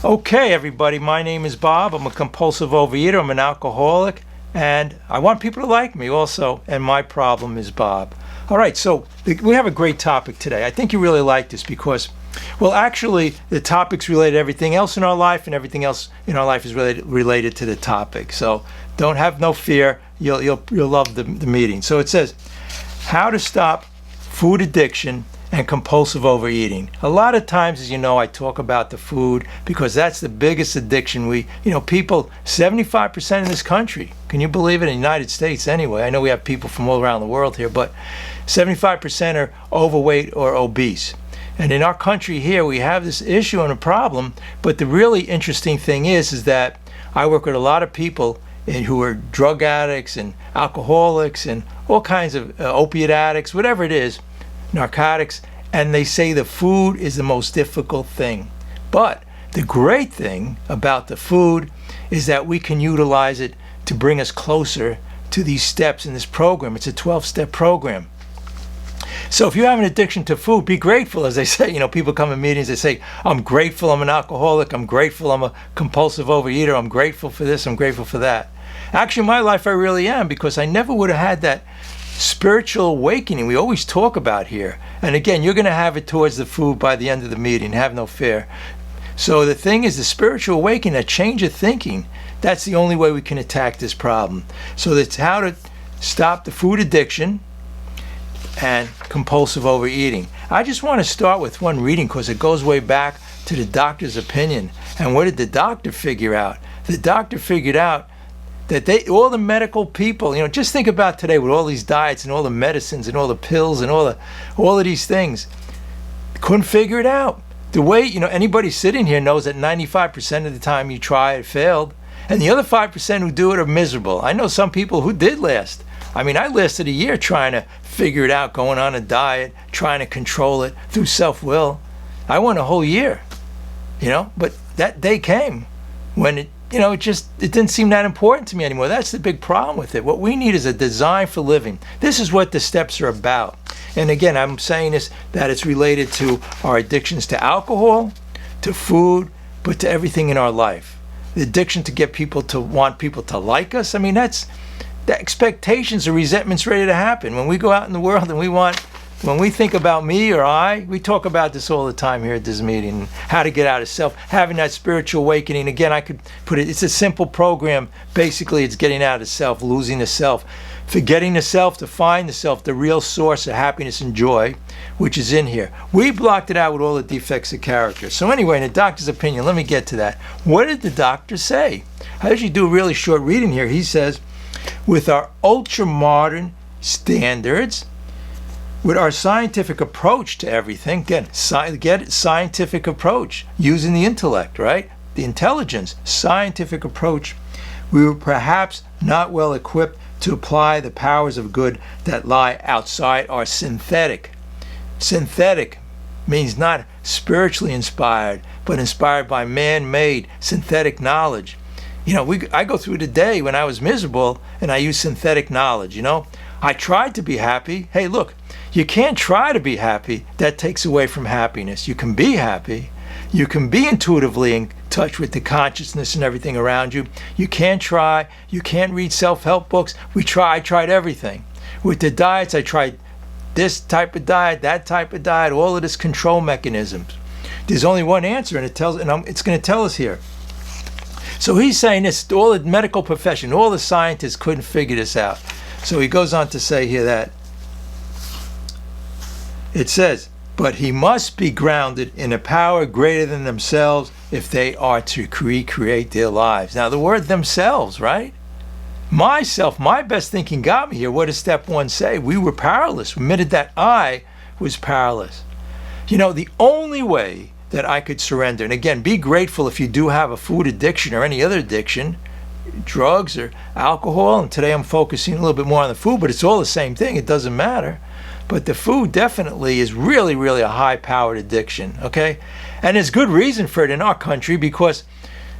Okay, everybody, my name is Bob. I'm a compulsive overeater. I'm an alcoholic, and I want people to like me also, and my problem is Bob. All right, so we have a great topic today. I think you really like this because, well, actually, the topic's related to everything else in our life, and everything else in our life is related to the topic. So don't have no fear. You'll love the meeting. So it says, how to stop food addiction and compulsive overeating. A lot of times, as you know, I talk about the food because that's the biggest addiction. People, 75% in this country, can you believe it, in the United States anyway? I know we have people from all around the world here, but 75% are overweight or obese. And in our country here, we have this issue and a problem, but the really interesting thing is that I work with a lot of people who are drug addicts and alcoholics and all kinds of opiate addicts, whatever it is, narcotics, and they say the food is the most difficult thing. But the great thing about the food is that we can utilize it to bring us closer to these steps in this program. It's a 12-step program. So if you have an addiction to food, be grateful. As they say, people come in meetings, they say, I'm grateful I'm an alcoholic, I'm grateful I'm a compulsive overeater, I'm grateful for this, I'm grateful for that. Actually, in my life, I really am, because I never would have had that spiritual awakening we always talk about here. And again, you're going to have it towards the food by the end of the meeting, have no fear. So the thing is, the spiritual awakening, that change of thinking, that's the only way we can attack this problem. So that's how to stop the food addiction and compulsive overeating. I just want to start with one reading because it goes way back to the doctor's opinion. And what did the doctor figure out? The doctor figured out that all the medical people, just think about today with all these diets and all the medicines and all the pills and all of these things, couldn't figure it out. The way, anybody sitting here knows that 95% of the time you try it failed, and the other 5% who do it are miserable. I know some people who did last. I lasted a year trying to figure it out, going on a diet, trying to control it through self-will. I went a whole year, but that day came when it didn't seem that important to me anymore. That's the big problem with it. What we need is a design for living. This is what the steps are about. And again, I'm saying this, that it's related to our addictions to alcohol, to food, but to everything in our life. The addiction to get people to want people to like us. That's the expectations or resentments ready to happen. When we go out in the world and when we think about me or we talk about this all the time here at this meeting, how to get out of self, having that spiritual awakening. Again, I could put it, it's a simple program. Basically, it's getting out of self, losing the self, forgetting the self to find the self, the real source of happiness and joy, which is in here. We blocked it out with all the defects of character. So anyway, in the doctor's opinion, let me get to that. What did the doctor say? I usually do a really short reading here. He says, with our ultra-modern standards, with our scientific approach to everything, again, scientific approach, using the intellect, right? The intelligence, scientific approach, we were perhaps not well equipped to apply the powers of good that lie outside our synthetic. Synthetic means not spiritually inspired, but inspired by man-made synthetic knowledge. I go through the day when I was miserable and I use synthetic knowledge, I tried to be happy. Hey, look, you can't try to be happy. That takes away from happiness. You can be happy. You can be intuitively in touch with the consciousness and everything around you. You can't try. You can't read self-help books. I tried everything. With the diets, I tried this type of diet, that type of diet, all of this control mechanisms. There's only one answer, and it's going to tell us here. So he's saying this, all the medical profession, all the scientists couldn't figure this out. So he goes on to say here that it says, but he must be grounded in a power greater than themselves if they are to recreate their lives. Now the word themselves, right? Myself, my best thinking got me here. What does step one say? We were powerless. We admitted that I was powerless. The only way that I could surrender, and again, be grateful if you do have a food addiction or any other addiction, drugs or alcohol, and today I'm focusing a little bit more on the food, but it's all the same thing. It doesn't matter. But the food definitely is really, really a high-powered addiction, okay? And there's good reason for it in our country because,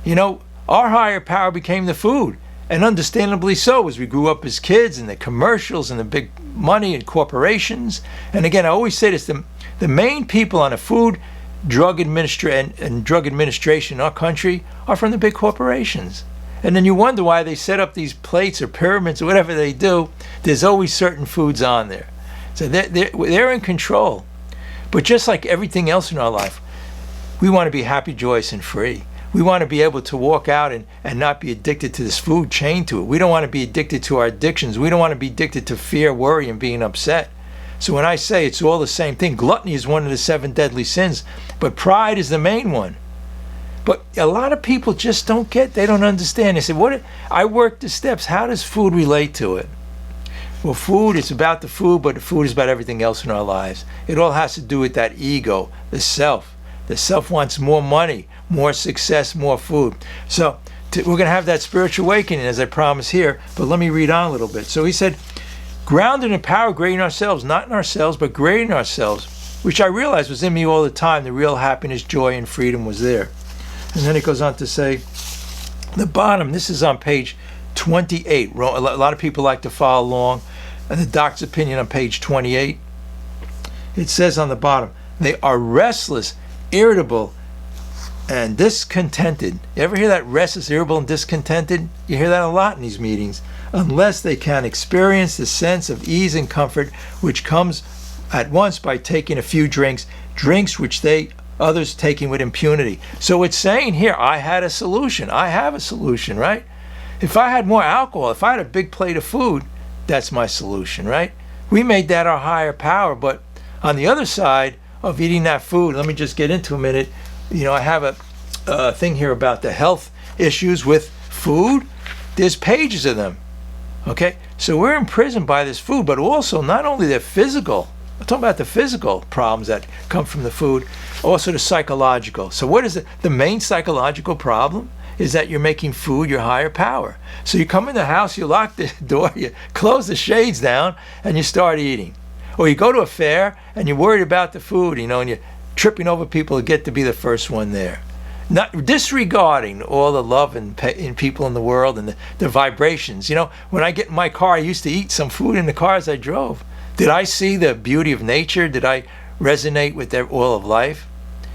our higher power became the food. And understandably so, as we grew up as kids and the commercials and the big money and corporations. And again, I always say this, the main people on the food drug administration in our country are from the big corporations. And then you wonder why they set up these plates or pyramids or whatever they do. There's always certain foods on there. So they're in control. But just like everything else in our life, we want to be happy, joyous, and free. We want to be able to walk out and not be addicted to this food, chained to it. We don't want to be addicted to our addictions. We don't want to be addicted to fear, worry, and being upset. So when I say it's all the same thing, gluttony is one of the 7 deadly sins, but pride is the main one. But a lot of people just don't get, they don't understand. They say, I work the steps. How does food relate to it? Well, food is about the food, but the food is about everything else in our lives. It all has to do with that ego, the self. The self wants more money, more success, more food. So we're going to have that spiritual awakening, as I promised here, but let me read on a little bit. So he said, grounded in power greater in ourselves, not in ourselves, but greater in ourselves, which I realized was in me all the time. The real happiness, joy, and freedom was there. And then it goes on to say, the bottom, this is on page 28. A lot of people like to follow along. And the doc's opinion on page 28. It says on the bottom, they are restless, irritable, and discontented. You ever hear that? Restless, irritable, and discontented? You hear that a lot in these meetings. Unless they can experience the sense of ease and comfort which comes at once by taking a few drinks which others taking with impunity. So it's saying here, I had a solution. I have a solution, right? If I had more alcohol, if I had a big plate of food, that's my solution, right? We made that our higher power, but on the other side of eating that food, let me just get into a minute. I have a thing here about the health issues with food. There's pages of them, okay? So we're imprisoned by this food, but also not only the physical, I'm talking about the physical problems that come from the food, also the psychological. So what is it? The main psychological problem is that you're making food your higher power. So you come in the house, you lock the door, you close the shades down, and you start eating. Or you go to a fair, and you're worried about the food, and you're tripping over people to get to be the first one there. Not disregarding all the love in people in the world and the vibrations. When I get in my car, I used to eat some food in the car as I drove. Did I see the beauty of nature? Did I resonate with all of life?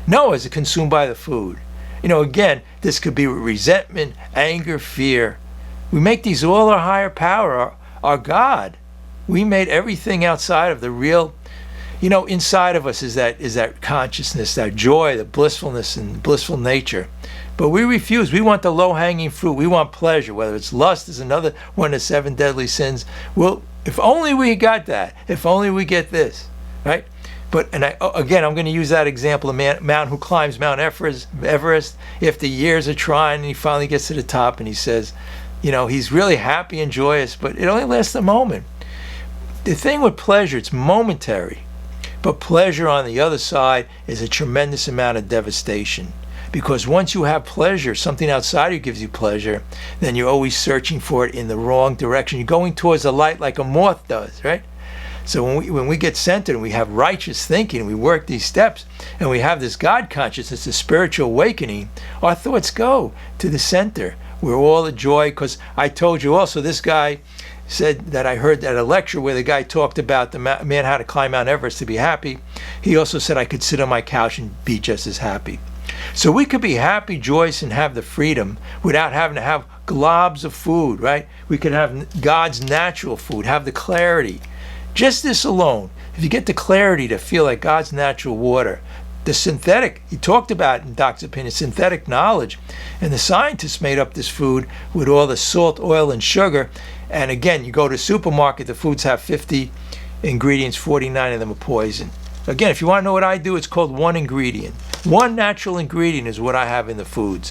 No, I was consumed by the food. Again, this could be resentment, anger, fear. We make these all our higher power, our God. We made everything outside of the real. Inside of us is that consciousness, that joy, the blissfulness and blissful nature. But we refuse. We want the low-hanging fruit. We want pleasure, whether it's lust is another one of the 7 deadly sins. Well, if only we got that. If only we get this, right? But I'm going to use that example, a man who climbs Mount Everest after years of trying, and he finally gets to the top, and he says, he's really happy and joyous, but it only lasts a moment. The thing with pleasure, it's momentary. But pleasure on the other side is a tremendous amount of devastation. Because once you have pleasure, something outside you gives you pleasure, then you're always searching for it in the wrong direction. You're going towards the light like a moth does, right? So when we get centered and we have righteous thinking, we work these steps, and we have this God consciousness, this spiritual awakening, our thoughts go to the center where all the joy, because I told you also, this guy said that I heard at a lecture where the guy talked about the man how to climb Mount Everest to be happy. He also said I could sit on my couch and be just as happy. So we could be happy, joyous, and have the freedom without having to have globs of food, right? We could have God's natural food, have the clarity. Just this alone, if you get the clarity to feel like God's natural water, the synthetic, he talked about in Doc's opinion, synthetic knowledge, and the scientists made up this food with all the salt, oil, and sugar. And again, you go to a supermarket, the foods have 50 ingredients, 49 of them are poison. Again, if you want to know what I do, it's called one ingredient. One natural ingredient is what I have in the foods.